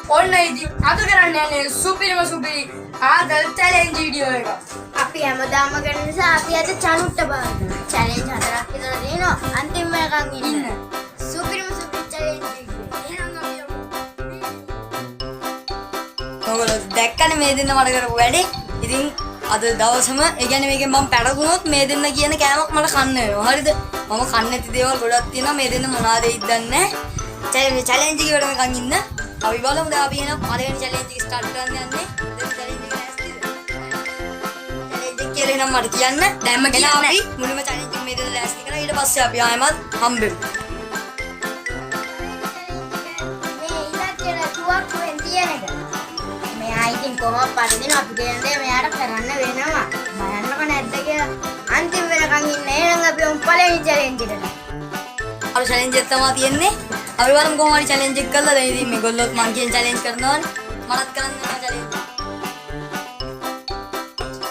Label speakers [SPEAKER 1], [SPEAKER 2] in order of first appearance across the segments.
[SPEAKER 1] ඔන්න ඉතින් අද කරන්න යන්නේ සුපිරිම සුපිරි ආදල් චැලෙන්ජ් වීඩියෝ එක.
[SPEAKER 2] අපි හැමදාම කරන නිසා අපි අද චනුට්ට බලන්න. චැලෙන්ජ් 4ක් විතර දෙනවා. අන්තිම එකක් ඉන්න. සුපිරිම සුපිරි චැලෙන්ජ් වීඩියෝ. එහෙනම් අපි
[SPEAKER 3] ඔයගොල්ලෝ දැක්කනේ මේ දෙන්න මට කරපු වැඩේ. ඉතින් අද දවසම ඒ කියන්නේ මේකෙන් මම පැටගුණොත් මේ දෙන්න කියන කෑමක් මට කන්න වෙනවා. හරිද? මම කන්න නැති දේවල් ගොඩක් තියෙනවා. මේ දෙන්න මොනවාද ඉදන්නේ නැහැ. චැලෙන්ජ් එකේ වැඩම කන් ඉන්න. අපි බලමු දැන් අපි එන පළවෙනි චැලෙන්ජ් එක ස්ටාර්ට් කරන්න යන්නේ. දැන් චැලෙන්ජ් එක නැස්තිද? චැලෙන්ජ් එක කියලා නම් මට කියන්න. දැන්ම කියන්න. අපි මුලින්ම චැලෙන්ජ් එක මේ දෙන්න ලෑස්ති කරලා ඊට පස්සේ අපි ආයෙමත් හම්බෙමු.
[SPEAKER 2] මේ ඉලක්කය තුවක් වෙන් තියෙන එක. මෙයා ඉතින් කොහොමද පරිදින අපි කියන්නේ මෙයාට කරන්න වෙනවා. බලන්නකො නැද්ද කියලා. අන්තිම වෙනකන් ඉන්න. එහෙනම් අපි පළවෙනි චැලෙන්ජ් එකට.
[SPEAKER 3] අර චැලෙන්ජ් එක තමයි තියෙන්නේ. අපි බලමු කොහොම හරි චැලෙන්ජ් එක කළා. දැන් ඉතින් මේගොල්ලොත් මං කියන චැලෙන්ජ් කරනවානේ. මමත් කරන්න යනවා චැලෙන්ජ්.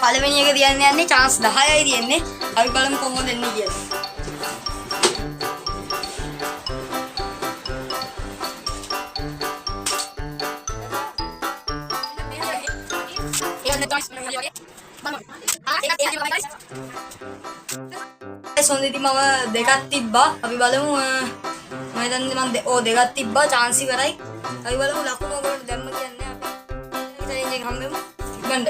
[SPEAKER 3] පළවෙනි එක තියන්න යන්නේ chance 10යි තියෙන්නේ. අපි බලමු කොහොමද එන්නේ කියලා. සොන්දිති මම දෙකක් තිබ්බා. අපි බලමු මම හිතන්නේ මම දෙකක් තිබ්බා chance ඉවරයි. අපි බලමු ලකුණු ඔයගොල්ලෝ දැම්ම කියන්නේ අපි චැලෙන්ජ් එක හම්බෙමු. ගන්න.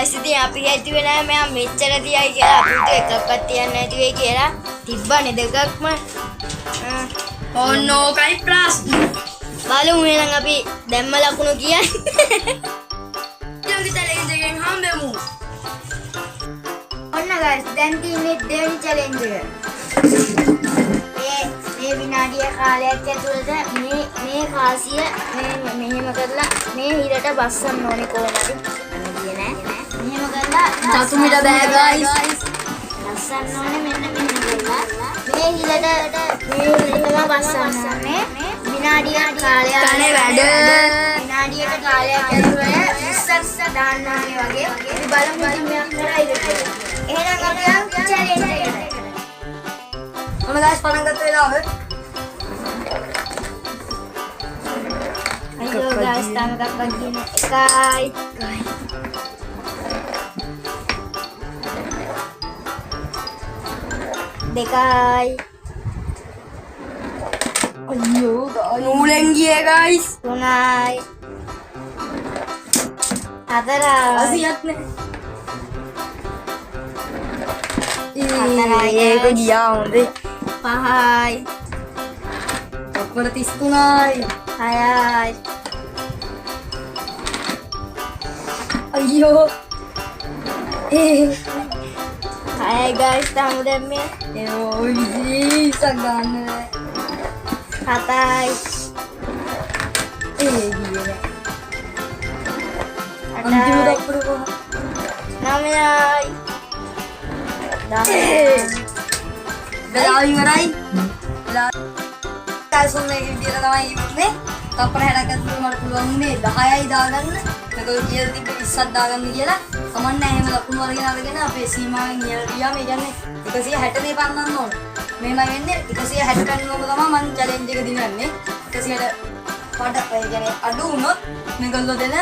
[SPEAKER 2] ඉතින් අපි හිතුවේ නෑ මෙයා මෙච්චර තියයි කියලා. අපිට එකක්වත් තියන්න නැති වෙයි කියලා. තිබ්බනේ දෙකක්ම.
[SPEAKER 1] ඔන්න ඕකයි ප්‍රශ්න.
[SPEAKER 2] බලමු එහෙනම් අපි දැම්ම ලකුණු කියන්නේ.
[SPEAKER 1] ඊළඟ චැලෙන්ජ් එකෙන් හම්බෙමු.
[SPEAKER 2] ඔන්න guys දැන් තියෙන්නේ දෙවෙනි චැලෙන්ජ් එක. මේ විනාඩිය කාලයක් ඇතුළත මේ කාසිය මෙහෙම කරලා මේ හිරට බස්සන්න ඕනේ කොහොමද? අන්න කියේ නෑ. මෙහෙම කරලා
[SPEAKER 1] දසුමිට බෑ guys.
[SPEAKER 2] බස්සන්න ඕනේ මෙන්න මෙහෙම කරලා. මේ හිරට තමයි බස්සන්න ඕනේ. විනාඩියක් කාලයක්
[SPEAKER 1] කනේ වැඩ.
[SPEAKER 2] විනාඩියක කාලයක් ඇතුළත ඉස්සස් දාන්න ඕනේ වගේ. අපි බලමු මෙයක් කරයිද කියලා. එහෙනම් අපි චැලෙන්ජ් එකට.
[SPEAKER 3] ඔන්න guys පටන් ගත්ත වෙලාව.
[SPEAKER 2] අයියෝ guys තාම එකක් වගේ නේ. එකයි. දෙකයි.
[SPEAKER 1] අයියෝ නූලෙන් ගියේ guys.
[SPEAKER 2] තුනයි. හතරයි.
[SPEAKER 1] අසියක් නේ.
[SPEAKER 2] හතරයි
[SPEAKER 1] ඒක ගියා හොඳේ.
[SPEAKER 2] පහයි.
[SPEAKER 1] ඔක්කොම 33යි.
[SPEAKER 2] හයයි.
[SPEAKER 1] අයියෝ.
[SPEAKER 2] හයයි guys තාම දැම්මේ.
[SPEAKER 1] ඒ ඔය විදිහට ගන්න.
[SPEAKER 2] හතයි.
[SPEAKER 1] ඒ ගියේ.
[SPEAKER 2] අටයි.
[SPEAKER 1] අපුරු කොහොම.
[SPEAKER 2] නවයයි. දහයයි.
[SPEAKER 1] වෙලාව ඉවරයි. කාසොන් මේ විදියට තමයි ඉන්නේ. තප්පර 60ක් ඇතුළත මට පුළුවන් උනේ 10යි දාගන්න. මේක කියලා තිබ්බ 20ක් දාගන්න කියලා. කමන්නේ එහෙම ලකුණු අරගෙන අපේ සීමාවෙන් ඉහළට ගියාම ඒ කියන්නේ 160 දේ පන්නන්න ඕන. මෙහෙමයි වෙන්නේ 160 ගන්නවම තමයි මම චැලෙන්ජ් එක දිනන්නේ. 160 පාට ඒ කියන්නේ අඩු වුණොත් මේගොල්ලෝ දෙන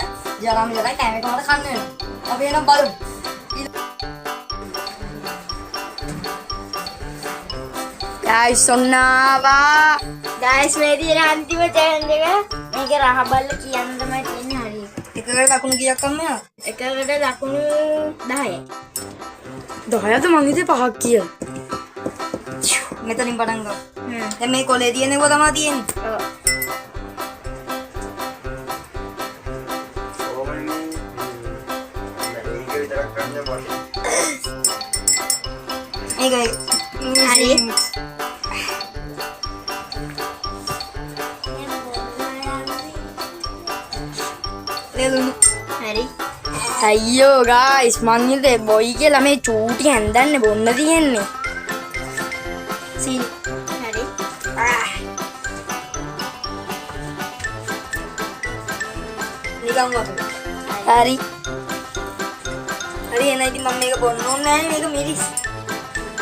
[SPEAKER 1] ජරාම ජරයි කෑම එක මට කන්න වෙනවා. අපි එනම් බලමු. guys සොන්නාවා
[SPEAKER 2] guys මේ තියෙන අන්තිම challenge එක මේක රහබල්ල කියන්න තමයි තියෙන්නේ හරියට.
[SPEAKER 3] එකකට ලකුණු කීයක් අම්මයා?
[SPEAKER 2] එකකට ලකුණු 10යි.
[SPEAKER 1] 10ද මං හිතේ 5ක් කියලා.
[SPEAKER 3] මෙතනින් පටන් ගමු. දැන් මේ කොලේ තියෙන ඒවා තමයි තියෙන්නේ.
[SPEAKER 2] ඔව්.
[SPEAKER 3] ඒක
[SPEAKER 2] හරි.
[SPEAKER 3] ලෙලුණු.
[SPEAKER 2] හරි.
[SPEAKER 1] අයියෝ guys මං හිතේ බොයි කියලා මේ චූටි හැන්දන්නේ බොන්න තියෙන්නේ.
[SPEAKER 3] සීනි.
[SPEAKER 2] හරි.
[SPEAKER 3] නිකන් වතුර.
[SPEAKER 1] හරි.
[SPEAKER 3] හරි එන ඉතින් මම මේක බොන්න ඕනේ නැහැ මේක මිරිස්.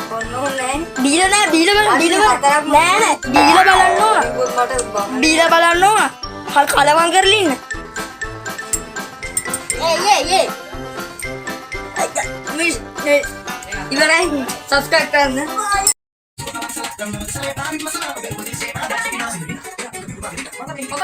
[SPEAKER 3] බොන්න ඕනේ නැහැ.
[SPEAKER 1] බීලා නෑ බීලා බලන්න නෑ නෑ බීලා බලන්න ඕන.
[SPEAKER 3] මට
[SPEAKER 1] බීලා බලන්න ඕන.
[SPEAKER 3] කලවම් කරලා ඉන්න.
[SPEAKER 2] ඒ
[SPEAKER 3] ඉවරයි සබ්ස්ක්‍රයිබ් කරන්න.
[SPEAKER 1] ඔබ